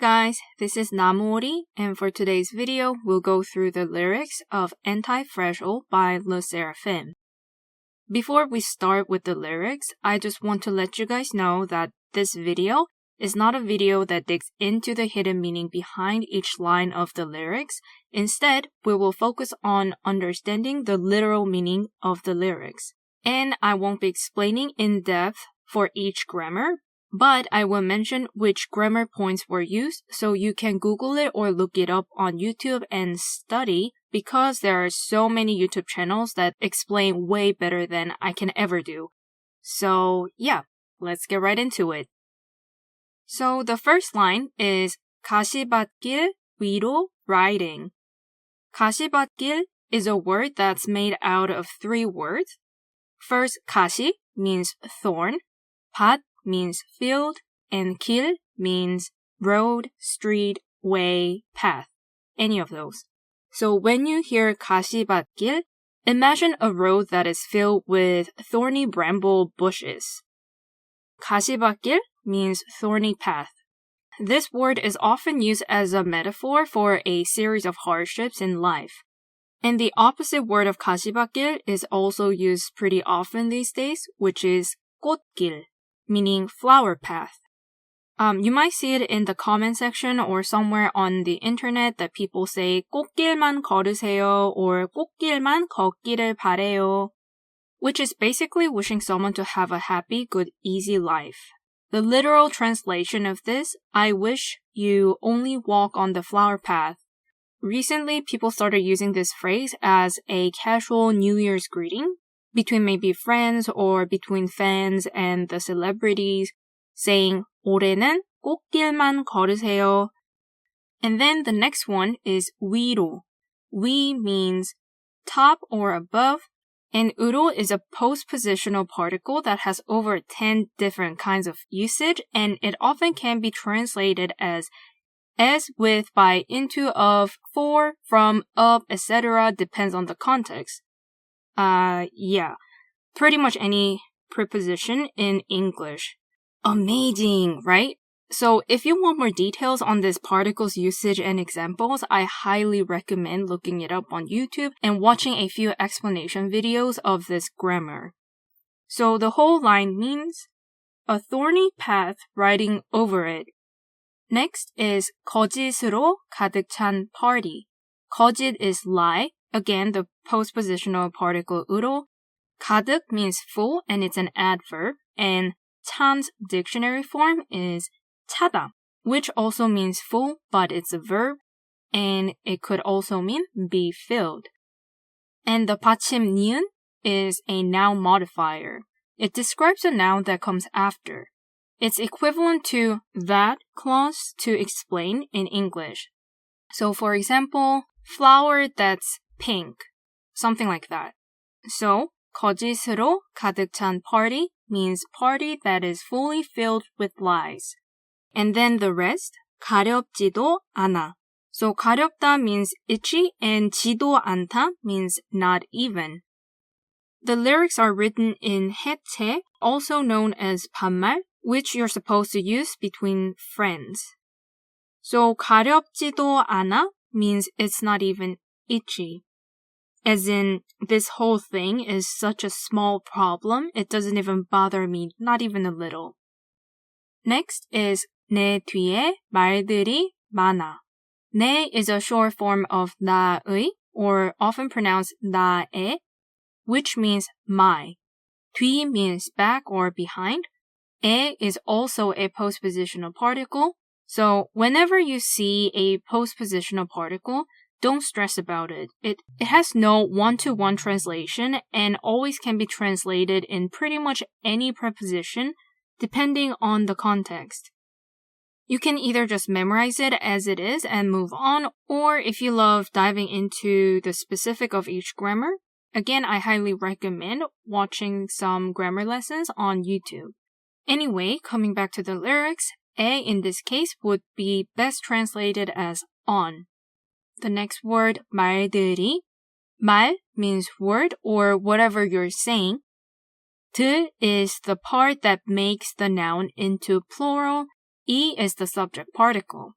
guys, this is Namori, and for today's video, we'll go through the lyrics of Anti-Fragile by LE SSERAFIM. Before we start with the lyrics, I just want to let you guys know that this video is not a video that digs into the hidden meaning behind each line of the lyrics. Instead, we will focus on understanding the literal meaning of the lyrics. And I won't be explaining in depth for each grammar, but I will mention which grammar points were used so you can Google it or look it up on YouTube and study, because there are so many YouTube channels that explain way better than I can ever do. So yeah, let's get right into it. So the first line is 가시밭길 위로 riding. 가시밭길 is a word that's made out of three words. First, 가시 means thorn, 밭 means field, and 길 means road, street, way, path. Any of those. So when you hear 가시밭길, imagine a road that is filled with thorny bramble bushes. 가시밭길 means thorny path. This word is often used as a metaphor for a series of hardships in life. And the opposite word of 가시밭길 is also used pretty often these days, which is 꽃길, meaning flower path. You might see it in the comment section or somewhere on the internet that people say 꽃길만 걸으세요 or 꽃길만 걷기를 바래요, which is basically wishing someone to have a happy, good, easy life. The literal translation of this, I wish you only walk on the flower path. Recently, people started using this phrase as a casual New Year's greeting between maybe friends or between fans and the celebrities, saying 올해는 꽃길만 걸으세요. And then the next one is 위로. 위 means top or above, and 으로 is a postpositional particle that has over 10 different kinds of usage, and it often can be translated as with, by, into, of, for, from, of, etc. depends on the context. Yeah, pretty much any preposition in English. Amazing, right? So if you want more details on this particle's usage and examples, I highly recommend looking it up on YouTube and watching a few explanation videos of this grammar. So the whole line means a thorny path riding over it. Next is 거짓으로 가득 찬 party. 거짓 is lie. Again, the postpositional particle 으로. 가득 means full and it's an adverb. And 찬's dictionary form is 차다, which also means full, but it's a verb. And it could also mean be filled. And the 받침 니은 is a noun modifier. It describes a noun that comes after. It's equivalent to that clause to explain in English. So for example, flower that's pink, something like that. So 거짓으로 가득 찬 party means party that is fully filled with lies. And then the rest, 가렵지도 않아. So 가렵다 means itchy and 지도 않다 means not even. The lyrics are written in 해체, also known as 반말, which you're supposed to use between friends. So 가렵지도 않아 means it's not even itchy. As in, this whole thing is such a small problem, it doesn't even bother me, not even a little. Next is 내 뒤에 말들이 많아. 내 is a short form of 나의, or often pronounced 나의, which means my. 뒤 means back or behind. 에 is also a postpositional particle. So whenever you see a postpositional particle, don't stress about it. It has no one-to-one translation and always can be translated in pretty much any preposition depending on the context. You can either just memorize it as it is and move on, or if you love diving into the specific of each grammar, again, I highly recommend watching some grammar lessons on YouTube. Anyway, coming back to the lyrics, 에 in this case would be best translated as on. The next word, 말들이. 말 means word or whatever you're saying. 들 is the part that makes the noun into plural. 이 is the subject particle.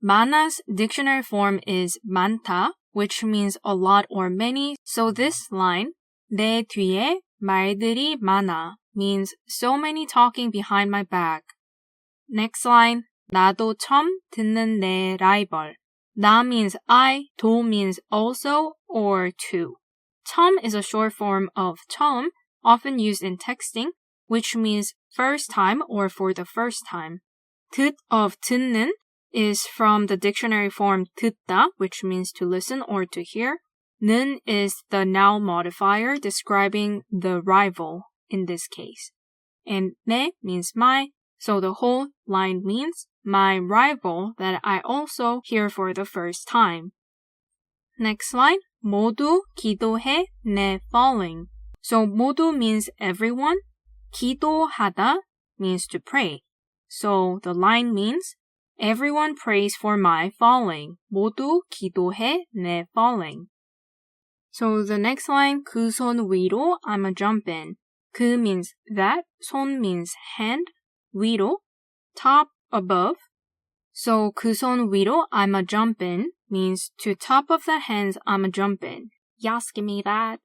많아's dictionary form is 많다, which means a lot or many. So this line, 내 뒤에 말들이 많아, means so many talking behind my back. Next line, 나도 처음 듣는 내 라이벌. 나 means I, 도 means also or to. 처음 is a short form of 처음, often used in texting, which means first time or for the first time. 듣 of 듣는 is from the dictionary form 듣다, which means to listen or to hear. 는 is the noun modifier describing the rival in this case. And 내 means my, so the whole line means my rival that I also hear for the first time. Next line, 모두 기도해 내 falling. So 모두 means everyone. 기도하다 means to pray. So the line means everyone prays for my falling. 모두 기도해 내 falling. So the next line, 그 손 위로 I'ma jump in. 그 means that, 손 means hand, 위로, top, above. So 그 손 위로 I'ma jump in means to top of the hands I'ma jump in. Yes, give me that.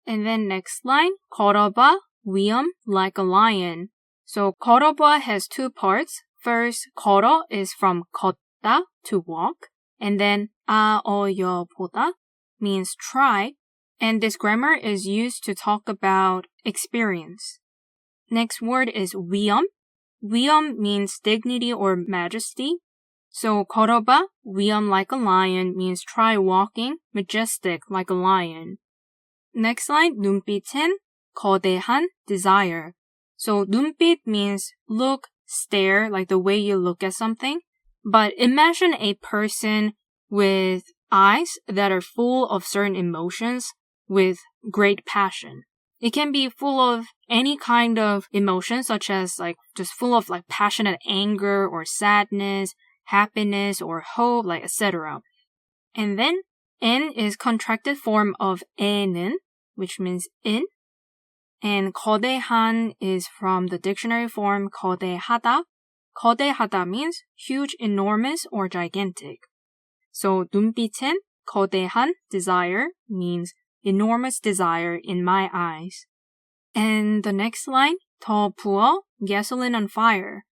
And then next line, 걸어봐 위험 like a lion. So 걸어봐 has two parts. First, 걸어 is from 걷다, to walk. And then 보다 means try. And this grammar is used to talk about experience. Next word is 위험. 위험 means dignity or majesty. So 걸어봐 위험 like a lion means try walking majestic like a lion. Next line, 눈빛은 거대한 desire. So 눈빛 means look, stare, like the way you look at something. But imagine a person with eyes that are full of certain emotions with great passion. It can be full of any kind of emotion, such as like just full of like passionate anger or sadness, happiness or hope, like etc. And then N is contracted form of 애는, which means in. And 거대한 is from the dictionary form 거대하다. 거대하다 means huge, enormous, or gigantic. So 눈빛은 거대한 desire means enormous desire in my eyes. And the next line, 더 부어 gasoline on fire.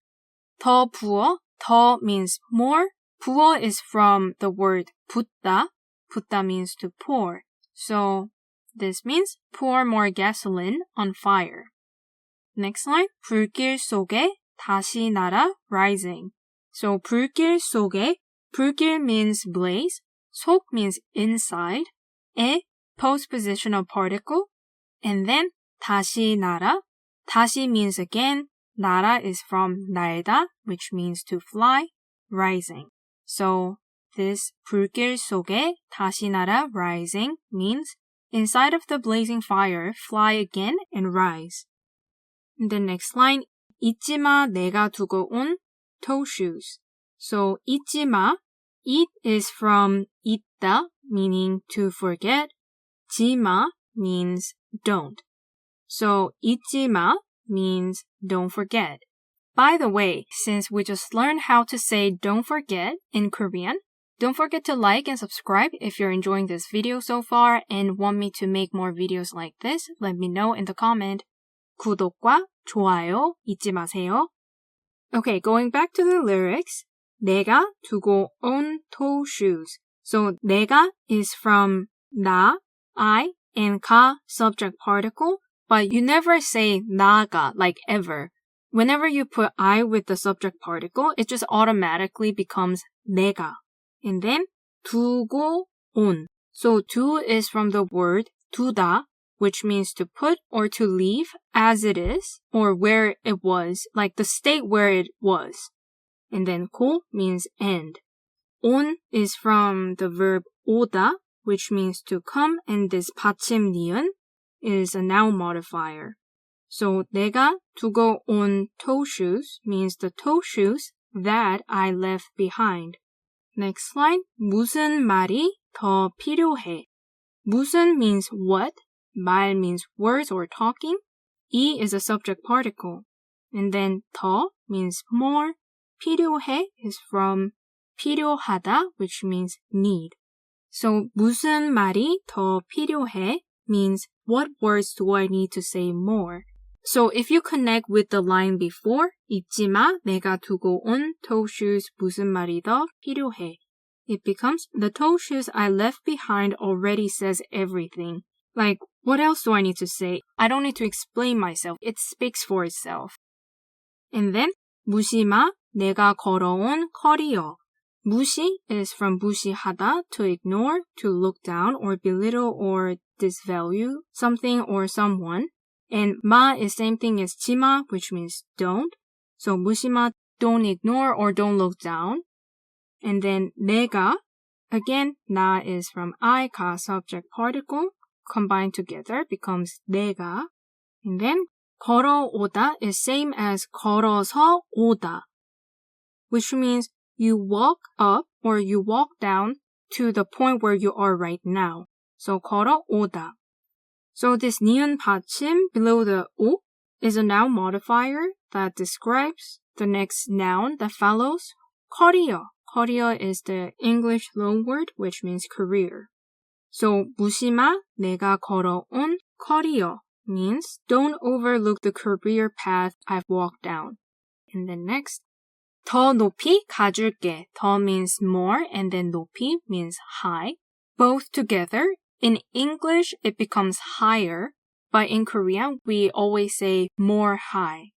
더 부어, 더 means more. 부어 is from the word 붓다. 붓다 means to pour. So this means pour more gasoline on fire. Next line, 불길 속에 다시 날아 rising. So 불길 속에, 불길 means blaze, 속 means inside, 에 postpositional particle, and then 다시 날아, 다시 means again, 날아 is from 날다, which means to fly, rising. So this 불길 속에 다시 날아 rising means inside of the blazing fire, fly again and rise. The next line, 잊지마 내가 두고 온 toe shoes. So 잊지마, 잊 is from 잊다, meaning to forget. 지마 means don't. So 잊지마 means don't forget. By the way, since we just learned how to say don't forget in Korean, don't forget to like and subscribe if you're enjoying this video so far and want me to make more videos like this. Let me know in the comment. 구독과 좋아요 잊지 마세요. Okay, going back to the lyrics. 내가 두고 온 toe shoes. So 내가 is from 나, I, and 가 subject particle, but you never say 나가 like ever. Whenever you put I with the subject particle, it just automatically becomes 내가. And then 두고 온. So 두 is from the word 두다, which means to put or to leave as it is or where it was, like the state where it was. And then 고 means end. 온 is from the verb 오다, which means to come, and this 받침 니은 is a noun modifier. So 내가 두고 온 toe shoes means the toe shoes that I left behind. Next line, 무슨 말이 더 필요해? 무슨 means what, 말 means words or talking, 이 is a subject particle, and then 더 means more, 필요해 is from 필요하다, which means need. So 무슨 말이 더 필요해 means what words do I need to say more? So if you connect with the line before, 잊지 마, 내가 두고 온 toe shoes 무슨 말이 더 필요해. It becomes, the toe shoes I left behind already says everything. Like, what else do I need to say? I don't need to explain myself. It speaks for itself. And then, 무시마, 내가 걸어온 커리어. 무시 is from 무시하다, to ignore, to look down or belittle or disvalue something or someone. And 마 is same thing as 지마, which means don't. So 무시마, don't ignore or don't look down. And then 내가, again, 나 is from I, 가 subject particle, combined together becomes 내가. And then 걸어오다 is same as 걸어서 오다, which means you walk up or you walk down to the point where you are right now. So 걸어오다. So this 니은 받침 below the 오 is a noun modifier that describes the next noun that follows. 커리어. 커리어 is the English loanword which means career. So 무시마, 내가 걸어온 커리어 means don't overlook the career path I've walked down. And then next, 더 높이 가줄게. 더 means more and then 높이 means high. Both together. In English, it becomes higher, but in Korean, we always say more high.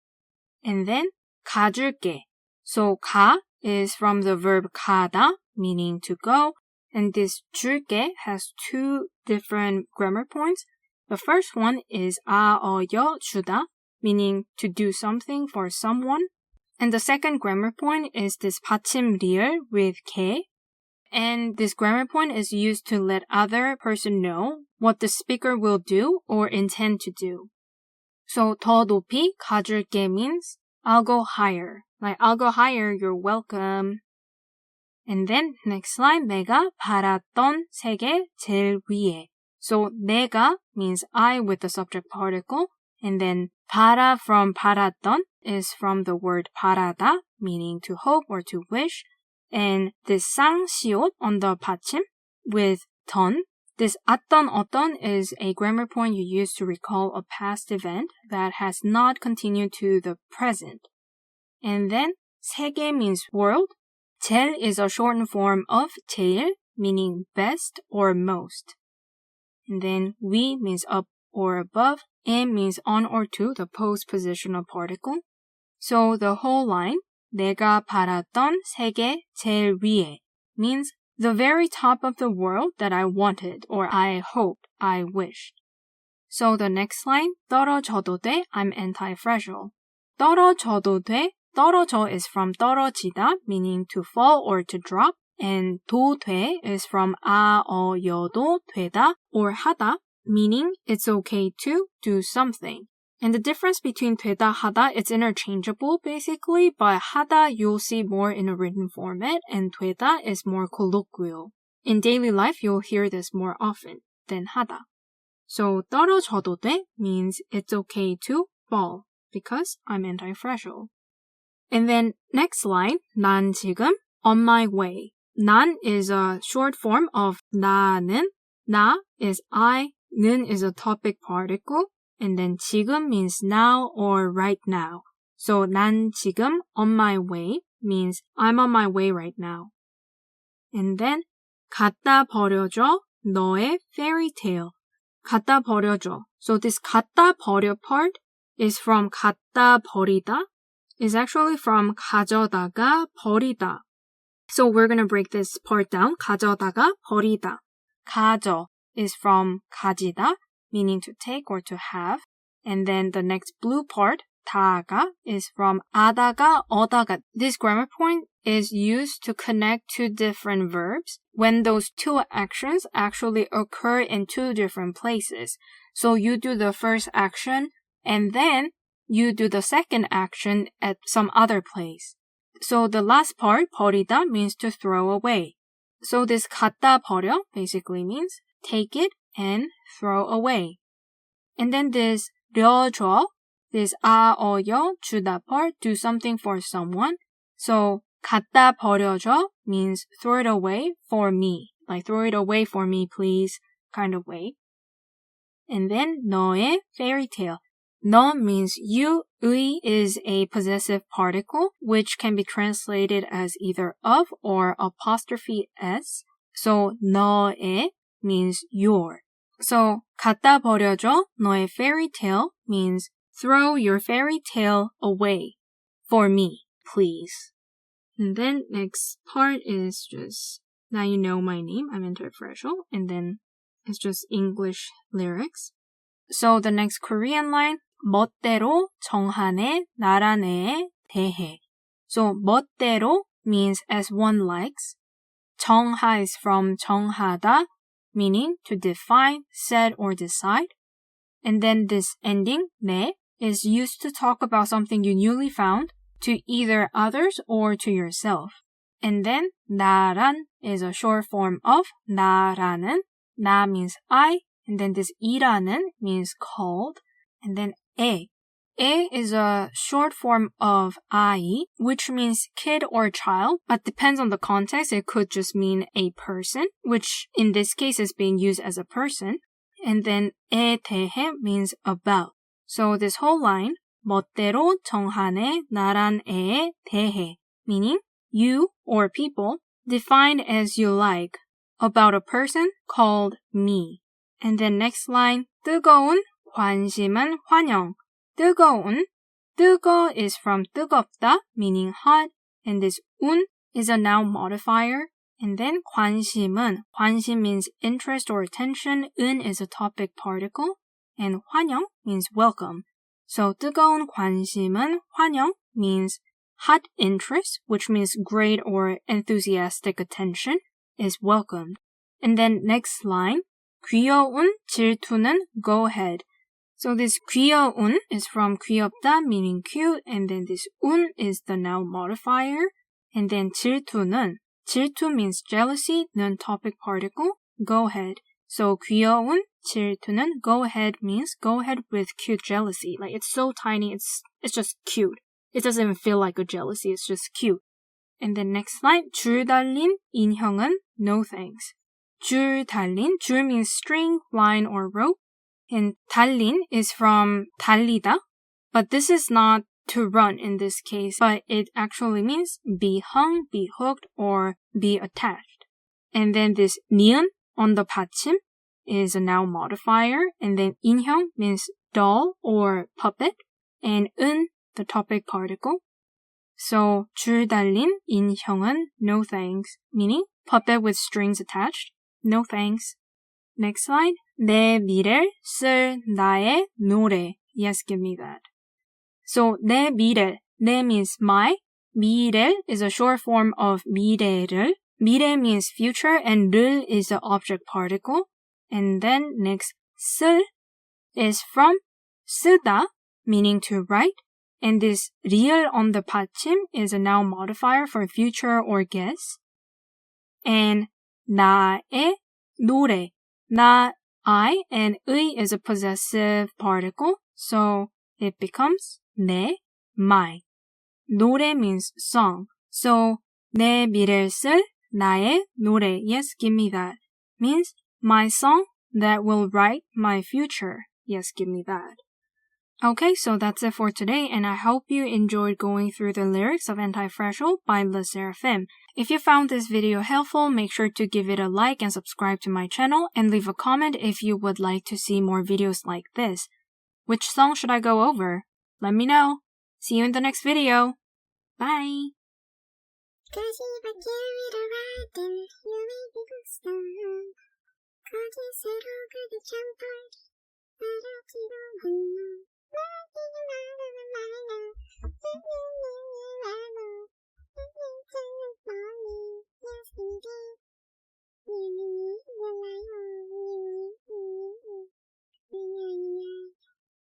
And then 가줄게. So 가 is from the verb 가다, meaning to go, and this 줄게 has two different grammar points. The first one is 아어여 주다, meaning to do something for someone. And the second grammar point is this 받침 리을 with 개. And this grammar point is used to let other person know what the speaker will do or intend to do. So 더 높이 가줄게 means I'll go higher. Like I'll go higher, you're welcome. And then next line, 내가 바랐던 세계 제일 위에. So 내가 means I with the subject particle. And then 바라 from 바랐던 is from the word 바라다, meaning to hope or to wish. And this 쌍시옷 on the 받침 with 던. This 어떤 is a grammar point you use to recall a past event that has not continued to the present. And then 세계 means world. 제일 is a shortened form of 제일, meaning best or most. And then 위 means up or above. and means on or to, the postpositional particle. So the whole line, 내가 바랐던 세계 제일 위에 means the very top of the world that I wanted or I hoped, I wished. So the next line, 떨어져도 돼, I'm anti-fragile. 떨어져도 돼, 떨어져 is from 떨어지다, meaning to fall or to drop, and 도 돼 is from 여도 되다 or 하다, meaning it's okay to do something. And the difference between 되다, 하다, it's interchangeable basically, but 하다 you'll see more in a written format, and 되다 is more colloquial. In daily life, you'll hear this more often than 하다. So 떨어져도 돼 means it's okay to fall, because I'm anti-fragile. And then next line, 난 지금 on my way. 난 is a short form of 나는. 나 is I, 는 is a topic particle, and then 지금 means now or right now. So 난 지금 on my way means I'm on my way right now. And then 갖다 버려줘 너의 fairy tale. 갖다 버려줘. So this 갖다 버려 part is from 갖다 버리다, is actually from 가져다가 버리다. So we're going to break this part down. 가져다가 버리다. 가져 is from 가지다, meaning to take or to have. And then the next blue part, 다가, is from 아다가, 어다가. This grammar point is used to connect two different verbs when those two actions actually occur in two different places. So you do the first action and then you do the second action at some other place. So the last part, 버리다, means to throw away. So this 갖다 버려 basically means take it and throw away. And then this 려줘, this 여 주다 part, do something for someone. So 갖다 버려줘 means throw it away for me. Like throw it away for me, please, kind of way. And then 너의 fairy tale. 너 means you. 의 is a possessive particle, which can be translated as either of or apostrophe s. So 너의 means your. So 갖다 버려줘, 너의 fairy tale means throw your fairy tale away for me, please. And then next part is just, now you know my name, I'm Anti-Fragile, and then it's just English lyrics. So the next Korean line, 멋대로 정하네 나라네에 대해. So 멋대로 means as one likes. 정하 is from 정하다, meaning to define, set, or decide. And then this ending, 네, is used to talk about something you newly found, to either others or to yourself. And then 나란 is a short form of 나라는. 나 means I, and then this 이라는 means called, and then 에. 에 is a short form of I, which means kid or child, but depends on the context. It could just mean a person, which in this case is being used as a person. And then 에 대해 means about. So this whole line, 멋대로 정하네 나란 애에 대해, meaning you or people defined as you like about a person called me. And then next line, 뜨거운 관심은 환영. 뜨거운, 뜨거 is from 뜨겁다, meaning hot, and this 운 is a noun modifier. And then 관심은, 관심 means interest or attention, 은 is a topic particle, and 환영 means welcome. So 뜨거운 관심은 환영 means hot interest, which means great or enthusiastic attention, is welcomed. And then next line, 귀여운 질투는 go ahead. So this 귀여운 is from 귀엽다, meaning cute, and then this 운 is the noun modifier, and then 질투는, 질투 means jealousy, 는 topic particle, go ahead. So 귀여운 질투는 go ahead means go ahead with cute jealousy. Like it's so tiny, it's just cute. It doesn't even feel like a jealousy, it's just cute. And then next line, 줄 달린 인형은 no thanks. 줄 달린, 줄 means string, line, or rope. And 달린 is from 달리다, but this is not to run in this case, but it actually means be hung, be hooked, or be attached. And then this 니은 on the 받침 is a noun modifier, and then 인형 means doll or puppet, and 은, the topic particle. So 줄 달린 인형은 no thanks, meaning puppet with strings attached, no thanks. Next slide. 내 미래를 쓸 나의 노래. Yes, give me that. So 내 미래, 내 means my. 미래 is a short form of 미래를. 미래 means future, and 를 is the object particle. And then next, 쓸 is from 쓰다, meaning to write. And this 리을 on the 받침 is a noun modifier for future or guess. And 나의 노래. 나, I, and 의 is a possessive particle, so it becomes 내, my. 노래 means song. So 내 미래를 쓸 나의 노래. Yes, give me that. Means my song that will write my future. Yes, give me that. Okay, so that's it for today, and I hope you enjoyed going through the lyrics of Anti-Fragile by LE SSERAFIM. If you found this video helpful, make sure to give it a like and subscribe to my channel, and leave a comment if you would like to see more videos like this. Which song should I go over? Let me know. See you in the next video. Bye!